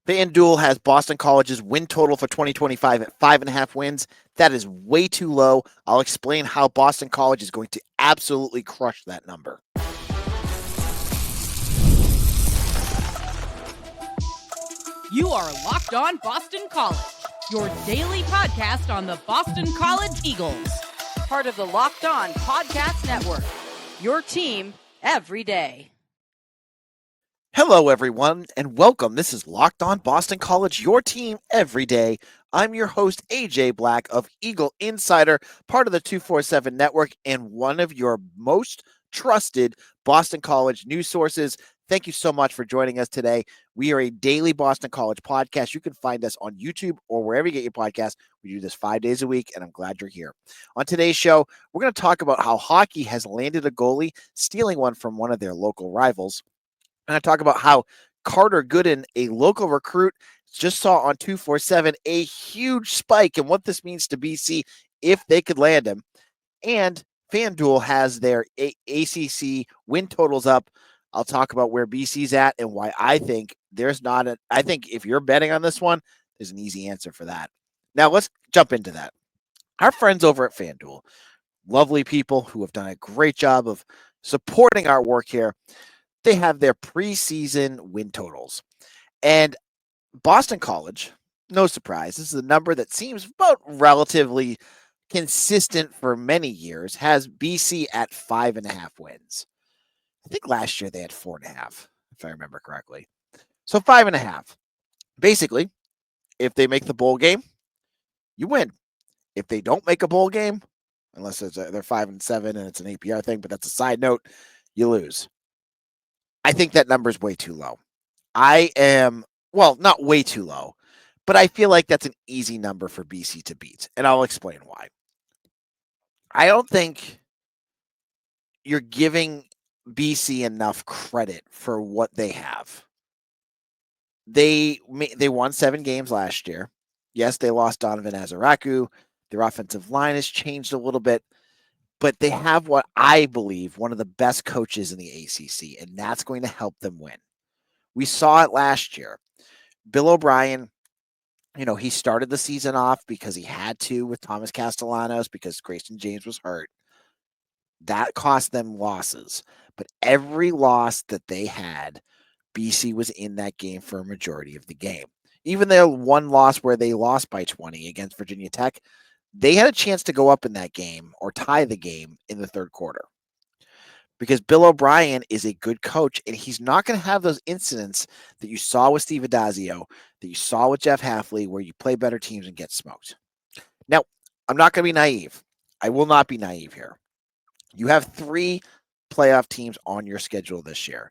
FanDuel has Boston College's win total for 2025 at 5.5 wins. That is way too low. I'll explain how Boston College is going to absolutely crush that number. You are Locked On Boston College, your daily podcast on the Boston College Eagles. Part of the Locked On Podcast Network, your team every day. Hello, everyone, and welcome. This is Locked On Boston College, your team every day. I'm your host, AJ Black of Eagle Insider, part of the 247 Network, and one of your most trusted Boston College news sources. Thank you so much for joining us today. We are a daily Boston College podcast. You can find us on YouTube or wherever you get your podcast. We do this 5 days a week, and I'm glad you're here. On today's show, we're going to talk about how hockey has landed a goalie, stealing one from one of their local rivals. And I talk about how Carter Gooden, a local recruit, just saw on 247 a huge spike and what this means to BC if they could land him. And FanDuel has their ACC win totals up. I'll talk about where BC's at and why I think I think if you're betting on this one, there's an easy answer for that. Now let's jump into that. Our friends over at FanDuel, lovely people who have done a great job of supporting our work here. They have their preseason win totals. And Boston College, no surprise, this is a number that seems about relatively consistent for many years, has BC at 5.5 wins. I think last year they had 4.5, if I remember correctly. So 5.5. Basically, if they make the bowl game, you win. If they don't make a bowl game, unless they're 5-7 and it's an APR thing, but that's a side note, you lose. I think that number is way too low. Not way too low, but I feel like that's an easy number for BC to beat, and I'll explain why. I don't think you're giving BC enough credit for what they have. They won 7 games last year. Yes, they lost Donovan Azaraku. Their offensive line has changed a little bit. But they have what I believe one of the best coaches in the ACC, and that's going to help them win. We saw it last year. Bill O'Brien, he started the season off because he had to with Thomas Castellanos because Grayson James was hurt. That cost them losses. But every loss that they had, BC was in that game for a majority of the game. Even their one loss where they lost by 20 against Virginia Tech, they had a chance to go up in that game or tie the game in the third quarter because Bill O'Brien is a good coach and he's not going to have those incidents that you saw with Steve Addazio, that you saw with Jeff Hafley, where you play better teams and get smoked. Now, I'm not going to be naive. I will not be naive here. You have 3 playoff teams on your schedule this year.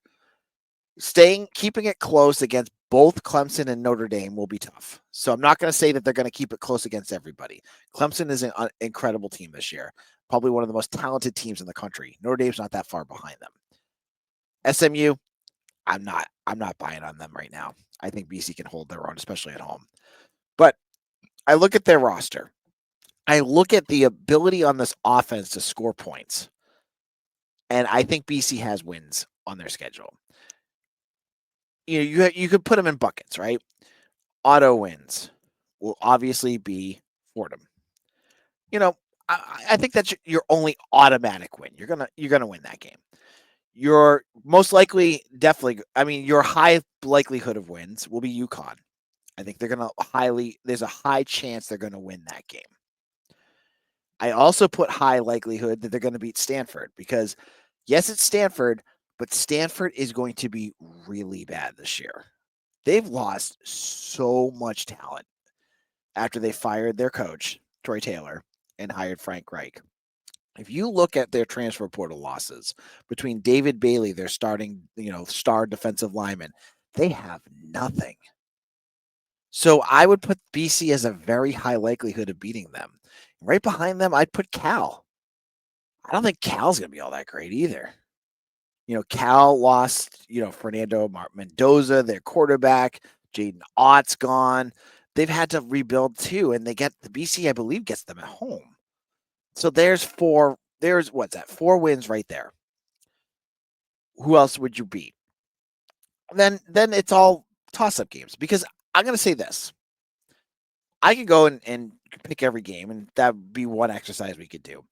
Keeping it close against both Clemson and Notre Dame will be tough. So I'm not going to say that they're going to keep it close against everybody. Clemson is an incredible team this year, probably one of the most talented teams in the country. Notre Dame's not that far behind them. SMU, I'm not buying on them right now. I think BC can hold their own, especially at home. But I look at their roster. I look at the ability on this offense to score points. And I think BC has wins on their schedule. You could put them in buckets, right? Auto wins will obviously be Fordham. I think that's your only automatic win. You're gonna win that game. Your most likely, your high likelihood of wins will be UConn. I think there's a high chance they're gonna win that game. I also put high likelihood that they're gonna beat Stanford because yes, it's Stanford, but Stanford is going to be really bad this year. They've lost so much talent after they fired their coach, Troy Taylor, and hired Frank Reich. If you look at their transfer portal losses between David Bailey, their starting, star defensive lineman, they have nothing. So I would put BC as a very high likelihood of beating them. Right behind them, I'd put Cal. I don't think Cal's going to be all that great either. Cal lost, Fernando Mendoza, their quarterback. Jaden Ott's gone. They've had to rebuild too, and they get the BC, I believe, gets them at home. So there's 4 wins right there. Who else would you beat? Then it's all toss-up games because I'm going to say this. I could go and pick every game, and that would be one exercise we could do.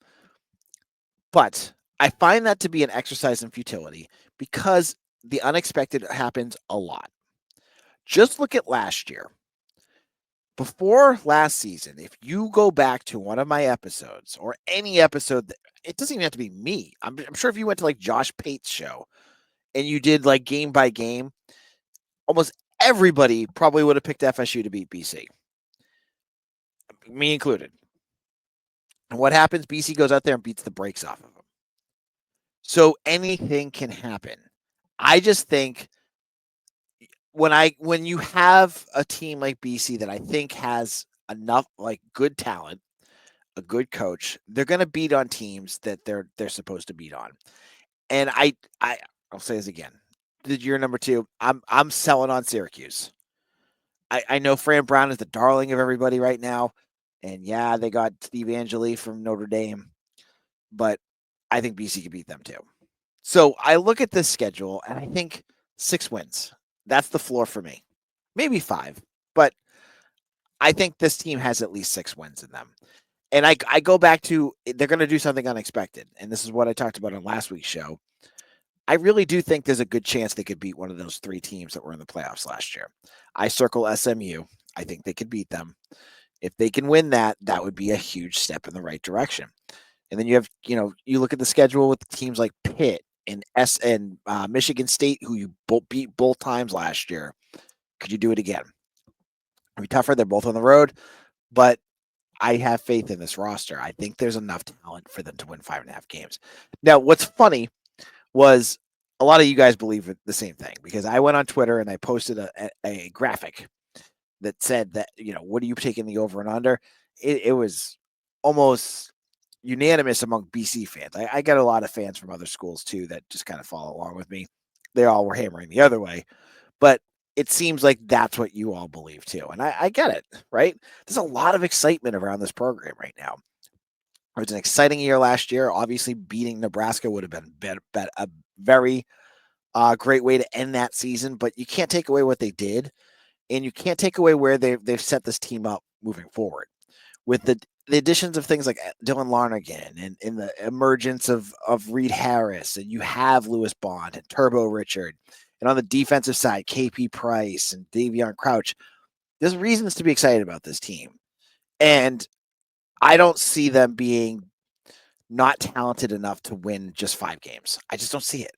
But I find that to be an exercise in futility because the unexpected happens a lot. Just look at last year. Before last season, if you go back to one of my episodes or any episode, it doesn't even have to be me. I'm sure if you went to like Josh Pate's show and you did like game by game, almost everybody probably would have picked FSU to beat BC, me included. And what happens? BC goes out there and beats the brakes off of them. So anything can happen. I just think when you have a team like BC that I think has enough like good talent, a good coach, they're going to beat on teams that they're supposed to beat on. And I'll say this again. Year number 2, I'm selling on Syracuse. I know Fran Brown is the darling of everybody right now, and yeah, they got Steve Angeli from Notre Dame, but I think BC can beat them too. So I look at this schedule and I think 6 wins. That's the floor for me. Maybe 5, but I think this team has at least 6 wins in them. And I go back to they're going to do something unexpected, and this is what I talked about on last week's show. I really do think there's a good chance they could beat one of those 3 teams that were in the playoffs last year. I circle SMU. I think they could beat them. If they can win that, that would be a huge step in the right direction. And then you have, you look at the schedule with teams like Pitt and Michigan State, who you beat both times last year. Could you do it again? It'll be tougher. They're both on the road, but I have faith in this roster. I think there's enough talent for them to win 5.5 games. Now, what's funny was a lot of you guys believe the same thing because I went on Twitter and I posted a graphic that said that, what are you taking the over and under? It was almost unanimous among BC fans. I got a lot of fans from other schools too that just kind of follow along with me. They all were hammering the other way, but it seems like that's what you all believe too. And I get it, right? There's a lot of excitement around this program right now. It was an exciting year last year. Obviously, beating Nebraska would have been a very great way to end that season, but you can't take away what they did, and you can't take away where they've set this team up moving forward. With the additions of things like Dylan Larnagan and the emergence of Reed Harris, and you have Lewis Bond and Turbo Richard, and on the defensive side, KP Price and Davion Crouch, there's reasons to be excited about this team. And I don't see them being not talented enough to win just 5 games. I just don't see it.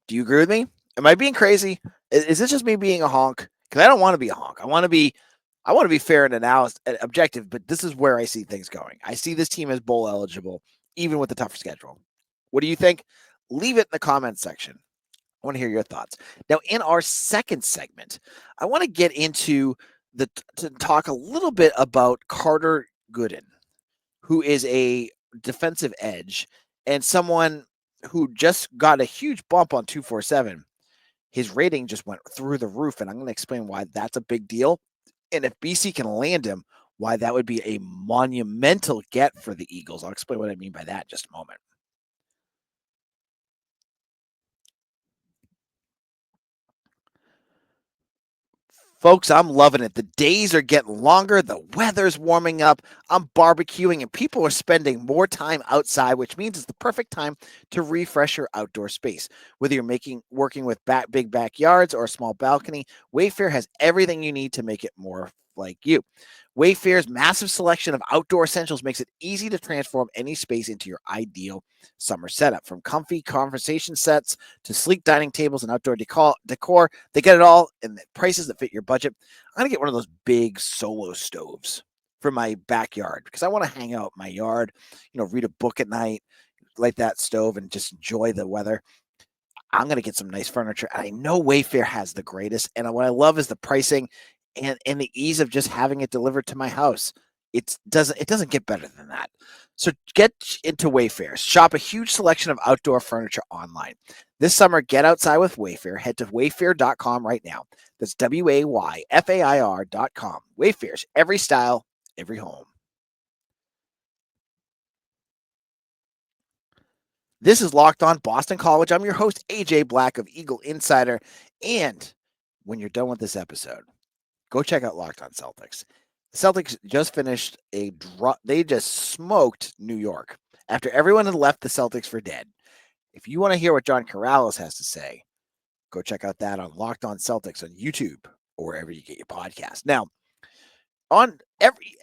Do you agree with me? Am I being crazy? Is this just me being a honk? Because I don't want to be a honk. I want to be fair and objective, but this is where I see things going. I see this team as bowl eligible, even with the tougher schedule. What do you think? Leave it in the comments section. I want to hear your thoughts. Now, in our second segment, I want to get into to talk a little bit about Carter Gooden, who is a defensive edge and someone who just got a huge bump on 247. His rating just went through the roof, and I'm going to explain why that's a big deal. And if BC can land him, why that would be a monumental get for the Eagles. I'll explain what I mean by that in just a moment. Folks, I'm loving it. The days are getting longer. The weather's warming up. I'm barbecuing, and people are spending more time outside, which means it's the perfect time to refresh your outdoor space. Whether you're working with big backyards or a small balcony, Wayfair has everything you need to make it more like you. Wayfair's massive selection of outdoor essentials makes it easy to transform any space into your ideal summer setup. From comfy conversation sets to sleek dining tables and outdoor decor, they get it all in the prices that fit your budget. I'm going to get one of those big solo stoves for my backyard because I want to hang out in my yard, read a book at night, light that stove, and just enjoy the weather. I'm going to get some nice furniture. And I know Wayfair has the greatest. And what I love is the pricing and the ease of just having it delivered to my house. It doesn't get better than that. So get into Wayfair. Shop a huge selection of outdoor furniture online. This summer, get outside with Wayfair. Head to wayfair.com right now. That's WAYFAIR.com. Wayfair's every style, every home. This is Locked On Boston College. I'm your host, AJ Black of Eagle Insider. And when you're done with this episode, go check out Locked On Celtics. The Celtics just finished a draw. They just smoked New York after everyone had left the Celtics for dead. If you want to hear what John Corrales has to say, go check out that on Locked On Celtics on YouTube or wherever you get your podcast. Now, on every,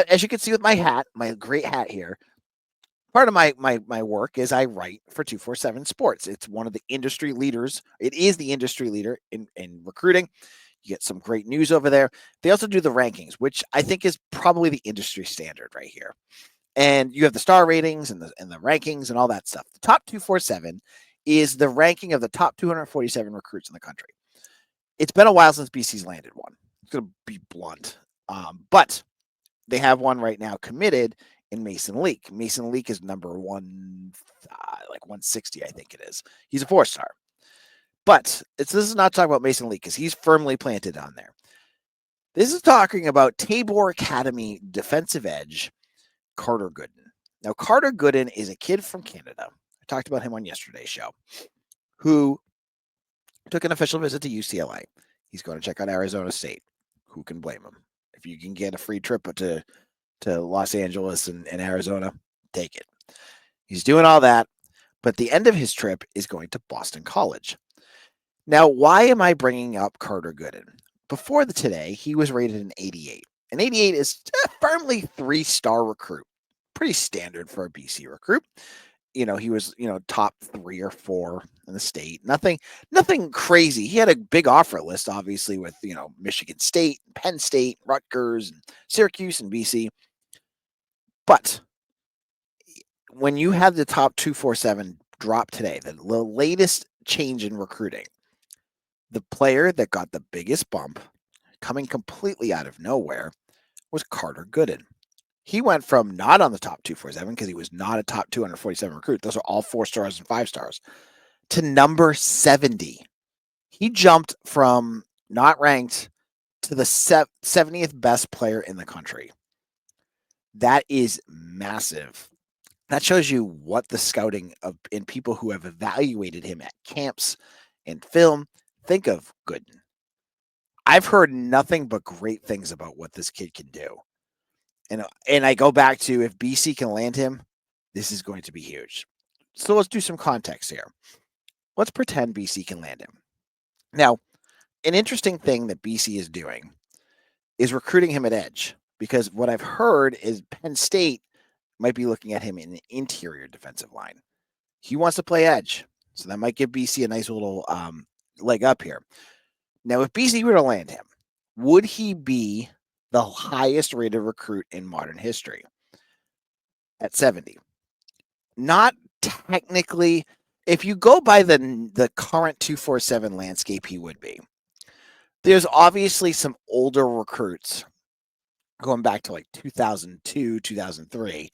as you can see with my hat, my great hat here, part of my work is I write for 247 Sports. It's one of the industry leaders. It is the industry leader in recruiting. You get some great news over there. They also do the rankings, which I think is probably the industry standard right here. And you have the star ratings and the rankings and all that stuff. The top 247 is the ranking of the top 247 recruits in the country. It's been a while since BC's landed one. It's going to be blunt. But they have one right now committed in Mason Leak. Mason Leak is number one, like 160, I think it is. He's a 4-star. But this is not talking about Mason Leak because he's firmly planted on there. This is talking about Tabor Academy defensive edge, Carter Gooden. Now, Carter Gooden is a kid from Canada. I talked about him on yesterday's show, who took an official visit to UCLA. He's going to check out Arizona State. Who can blame him? If you can get a free trip to Los Angeles and Arizona, take it. He's doing all that, but the end of his trip is going to Boston College. Now, why am I bringing up Carter Gooden? Before today, he was rated an 88. An 88 is a firmly 3-star recruit. Pretty standard for a BC recruit. He was, top 3 or 4 in the state. Nothing crazy. He had a big offer list, obviously, with, Michigan State, Penn State, Rutgers, and Syracuse, and BC. But when you have the top 247 drop today, the latest change in recruiting, the player that got the biggest bump, coming completely out of nowhere, was Carter Gooden. He went from not on the top 247 because he was not a top 247 recruit. Those are all 4 stars and 5 stars, to number 70. He jumped from not ranked to the 70th best player in the country. That is massive. That shows you what the scouting in people who have evaluated him at camps and film think of Gooden. I've heard nothing but great things about what this kid can do. And I go back to, if BC can land him, this is going to be huge. So let's do some context here. Let's pretend BC can land him. Now, an interesting thing that BC is doing is recruiting him at edge, because what I've heard is Penn State might be looking at him in an interior defensive line. He wants to play edge, so that might give BC a nice little leg up here. Now, if BC were to land him, would he be the highest rated recruit in modern history at 70? Not technically. If you go by the current 247 landscape, he would be. There's obviously some older recruits going back to like 2002, 2003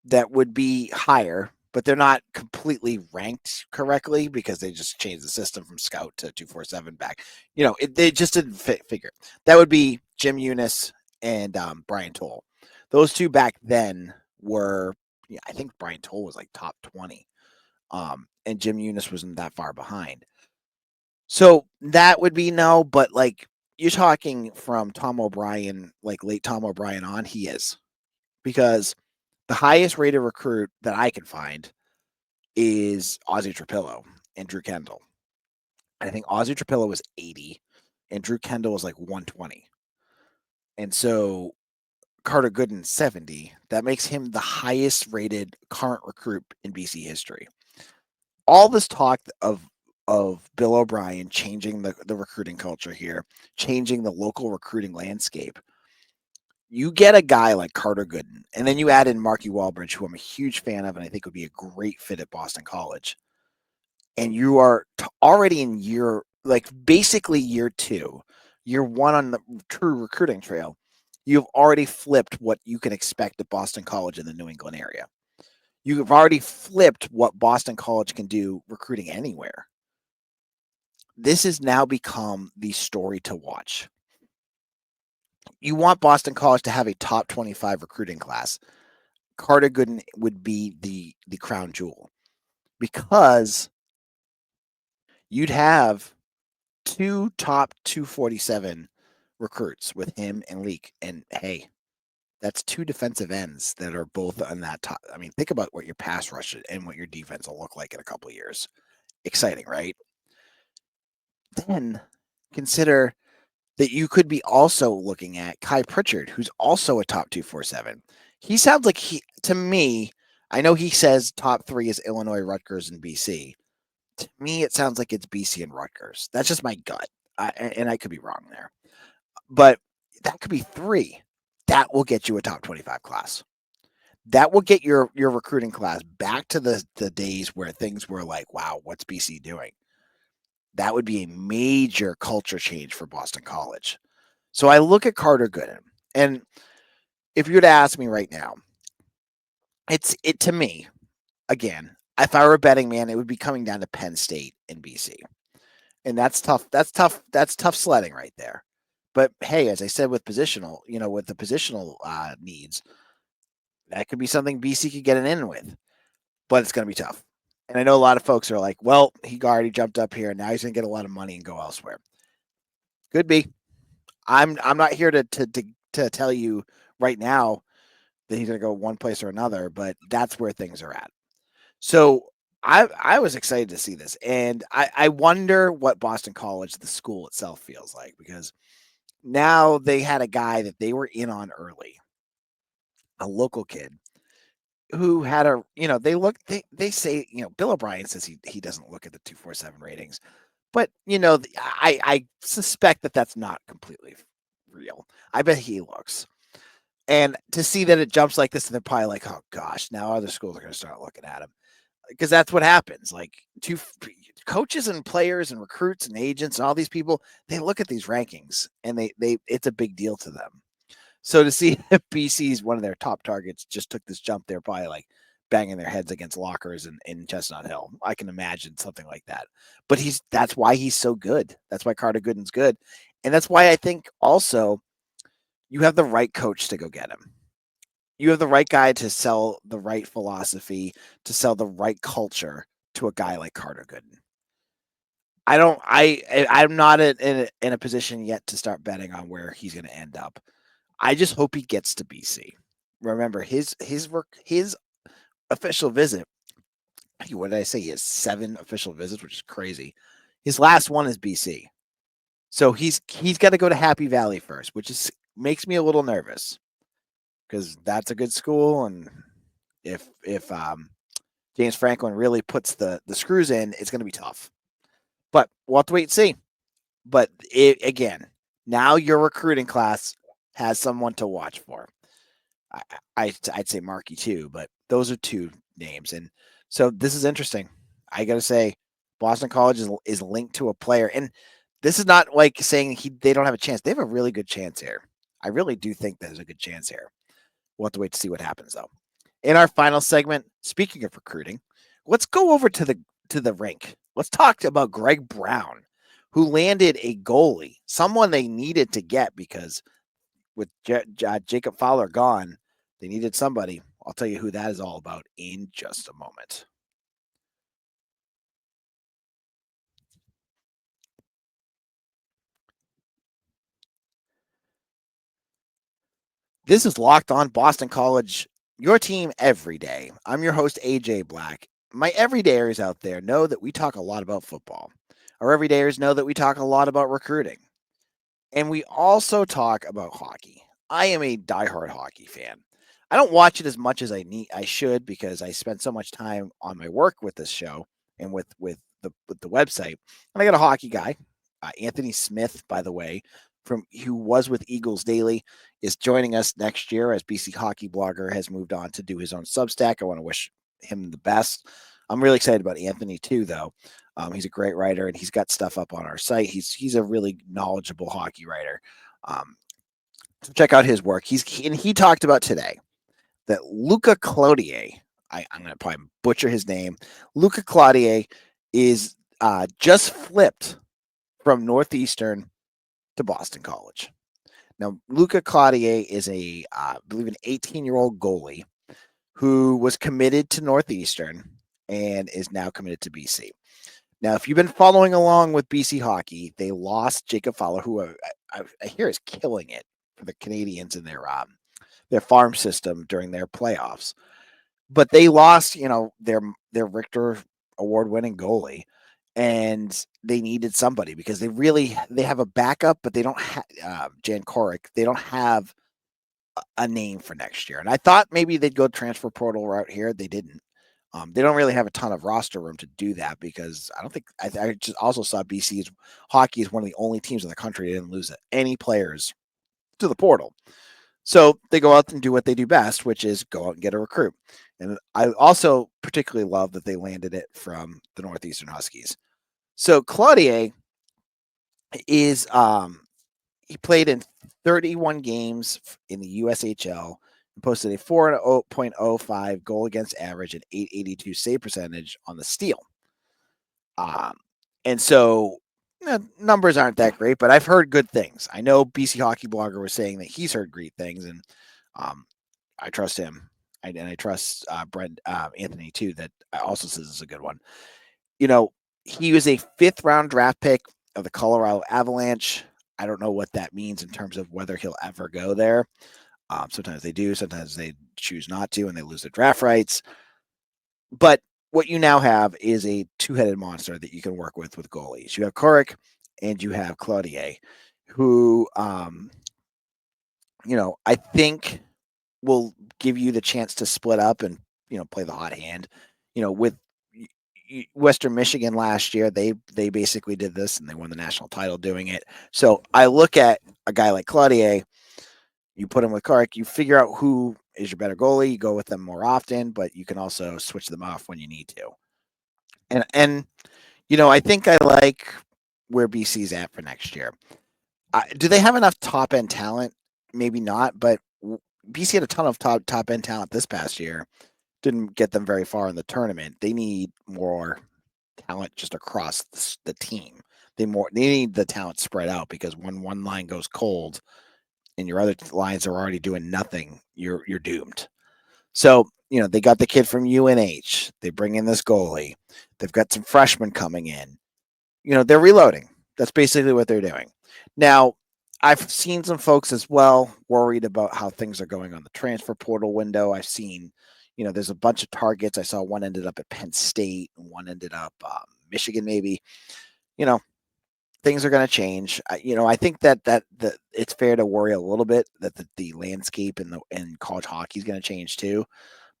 that would be higher, but they're not completely ranked correctly because they just changed the system from scout to 247 back. They just didn't figure. That would be Jim Eunice and Brian Toll. Those two back then were, I think Brian Toll was like top 20. And Jim Eunice wasn't that far behind. So that would be no, but like you're talking from Tom O'Brien, like late Tom O'Brien on, he is. Because the highest rated recruit that I can find is Ozzie Trapillo and Drew Kendall. I think Ozzie Trapillo was 80 and Drew Kendall was like 120. And so Carter Gooden 70. That makes him the highest rated current recruit in BC history. All this talk of Bill O'Brien changing the recruiting culture here, changing the local recruiting landscape. You get a guy like Carter Gooden, and then you add in Marky Walbridge, who I'm a huge fan of and I think would be a great fit at Boston College. And you are already in basically year 2, year 1 on the true recruiting trail. You've already flipped what you can expect at Boston College in the New England area. You've already flipped what Boston College can do recruiting anywhere. This has now become the story to watch. You want Boston College to have a top 25 recruiting class. Carter Gooden would be the crown jewel, because you'd have 2 top 247 recruits with him and Leak. And hey, that's 2 defensive ends that are both on that top. I mean, think about what your pass rush and what your defense will look like in a couple of years. Exciting, right? Then consider that you could be also looking at Kai Pritchard, who's also a top 247. He sounds like to me, I know he says top 3 is Illinois, Rutgers, and BC. To me, it sounds like it's BC and Rutgers. That's just my gut. And I could be wrong there. But that could be 3. That will get you a top 25 class. That will get your recruiting class back to the days where things were like, wow, what's BC doing? That would be a major culture change for Boston College. So I look at Carter Gooden, and if you were to ask me right now, it to me, again, if I were a betting man, it would be coming down to Penn State and BC. And that's tough. That's tough sledding right there. But hey, as I said with positional, with the positional needs, that could be something BC could get an in with. But it's going to be tough. And I know a lot of folks are like, well, he already jumped up here, and now he's going to get a lot of money and go elsewhere. Could be. I'm not here to tell you right now that he's going to go one place or another, but that's where things are at. So I was excited to see this, and I wonder what Boston College, the school itself, feels like, because now they had a guy that they were in on early, a local kid who had they say, Bill O'Brien says he doesn't look at the 247 ratings, but I suspect that that's not completely real. I bet he looks. And to see that it jumps like this, and they're probably like, oh gosh, now other schools are going to start looking at him, because that's what happens. Like, coaches and players and recruits and agents and all these people, they look at these rankings, and they it's a big deal to them. So to see if BC's one of their top targets just took this jump, they're probably like banging their heads against lockers in Chestnut Hill. I can imagine something like that. But that's why he's so good. That's why Carter Gooden's good. And that's why I think also you have the right coach to go get him. You have the right guy to sell the right philosophy, to sell the right culture to a guy like Carter Gooden. I'm not in a position yet to start betting on where he's going to end up. I just hope he gets to BC. Remember, his official visit, what did I say? He has 7 official visits, which is crazy. His last one is BC. So he's got to go to Happy Valley first, which makes me a little nervous, because that's a good school, and if James Franklin really puts the screws in, it's going to be tough. But we'll have to wait and see. But again, now your recruiting class has someone to watch for. I'd say Markey too, but those are 2 names. And so this is interesting. I got to say, Boston College is linked to a player. And this is not like saying they don't have a chance. They have a really good chance here. I really do think there's a good chance here. We'll have to wait to see what happens, though. In our final segment, speaking of recruiting, let's go over to the rink. Let's talk about Greg Brown, who landed a goalie, someone they needed to get, because with Jacob Fowler gone, they needed somebody. I'll tell you who that is all about in just a moment. This is Locked On Boston College, your team every day. I'm your host, AJ Black. My everydayers out there know that we talk a lot about football. Our everydayers know that we talk a lot about recruiting. And we also talk about hockey. I am a diehard hockey fan. I don't watch it as much as I should, because I spend so much time on my work with this show and with the website. And I got a hockey guy, Anthony Smith, by the way, who was with Eagles Daily, is joining us next year as BC Hockey Blogger has moved on to do his own Substack. I want to wish him the best. I'm really excited about Anthony too, though. He's a great writer, and he's got stuff up on our site. He's a really knowledgeable hockey writer. So check out his work. He talked about today that Louka Cloutier, I'm going to probably butcher his name, Louka Cloutier is just flipped from Northeastern to Boston College. Now, Louka Cloutier is I believe an 18-year-old goalie who was committed to Northeastern and is now committed to BC. Now, if you've been following along with BC hockey, they lost Jacob Fowler, who I hear is killing it for the Canadians in their farm system during their playoffs. But they lost, their Richter award-winning goalie, and they needed somebody because they have a backup, but they don't have Jan Korik. They don't have a name for next year. And I thought maybe they'd go transfer portal route here. They didn't. They don't really have a ton of roster room to do that because I don't think I just also saw BC's hockey is one of the only teams in the country that didn't lose any players to the portal. So they go out and do what they do best, which is go out and get a recruit. And I also particularly love that they landed it from the Northeastern Huskies. So Cloutier is he played in 31 games in the USHL and posted a 4.05 goal against average and 882 save percentage on the Steel. And so numbers aren't that great, but I've heard good things. I know BC Hockey Blogger was saying that he's heard great things, and I trust him. And I trust Brent Anthony too. That also says it's a good one. He was a 5th round draft pick of the Colorado Avalanche. I don't know what that means in terms of whether he'll ever go there. Sometimes they do, sometimes they choose not to, and they lose their draft rights. But what you now have is a 2-headed monster that you can work with goalies. You have Korik and you have Cloutier, who, I think will give you the chance to split up and, play the hot hand. With Western Michigan last year, they basically did this and they won the national title doing it. So I look at a guy like Cloutier, you put him with Korik, you figure out who is your better goalie, you go with them more often, but you can also switch them off when you need to. And I think I like where BC's at for next year. Do they have enough top end talent? Maybe not, but BC had a ton of top end talent this past year. Didn't get them very far in the tournament. They need more talent just across the team. They need the talent spread out because when one line goes cold and your other lines are already doing nothing, you're doomed. So, they got the kid from UNH. They bring in this goalie. They've got some freshmen coming in. They're reloading. That's basically what they're doing. Now, I've seen some folks as well worried about how things are going on the transfer portal window. I've seen, there's a bunch of targets. I saw one ended up at Penn State and one ended up Michigan, maybe. Things are going to change. I think that it's fair to worry a little bit that the landscape in college hockey is going to change too.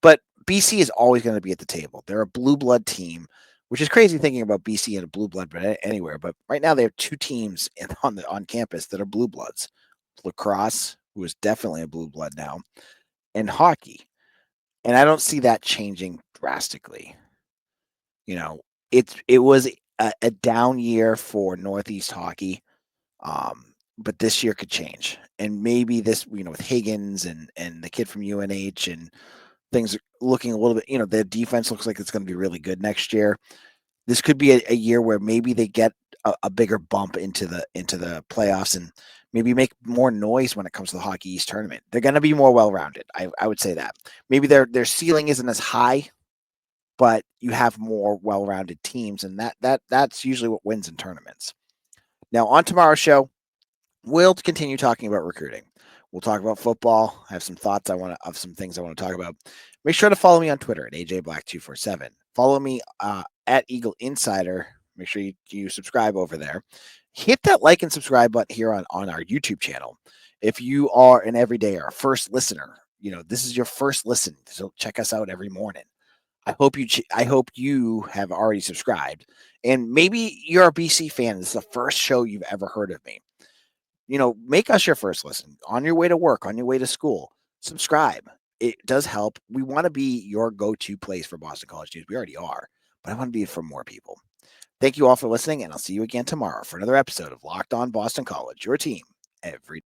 But BC is always going to be at the table. They're a blue blood team, which is crazy thinking about BC and a blue blood anywhere. But right now they have 2 teams on campus that are blue bloods: lacrosse, who is definitely a blue blood now, and hockey. And I don't see that changing drastically. It was a down year for Northeast hockey, but this year could change. And maybe this, with Higgins and the kid from UNH and things are looking a little bit, their defense looks like it's going to be really good next year. This could be a year where maybe they get a bigger bump into the playoffs and maybe make more noise when it comes to the Hockey East tournament. They're going to be more well-rounded. I would say that. Maybe their ceiling isn't as high, but you have more well-rounded teams, and that's usually what wins in tournaments. Now, on tomorrow's show, we'll continue talking about recruiting. We'll talk about football. I have some thoughts of some things I want to talk about. Make sure to follow me on Twitter at AJBlack247. Follow me at Eagle Insider. Make sure you subscribe over there. Hit that like and subscribe button here on our YouTube channel. If you are an everyday or a first listener, this is your first listen, so check us out every morning. I hope you have already subscribed, and maybe you're a BC fan. This is the first show you've ever heard of me. Make us your first listen on your way to work, on your way to school. Subscribe. It does help. We want to be your go-to place for Boston College news. We already are, but I want to be it for more people. Thank you all for listening, and I'll see you again tomorrow for another episode of Locked On Boston College, your team every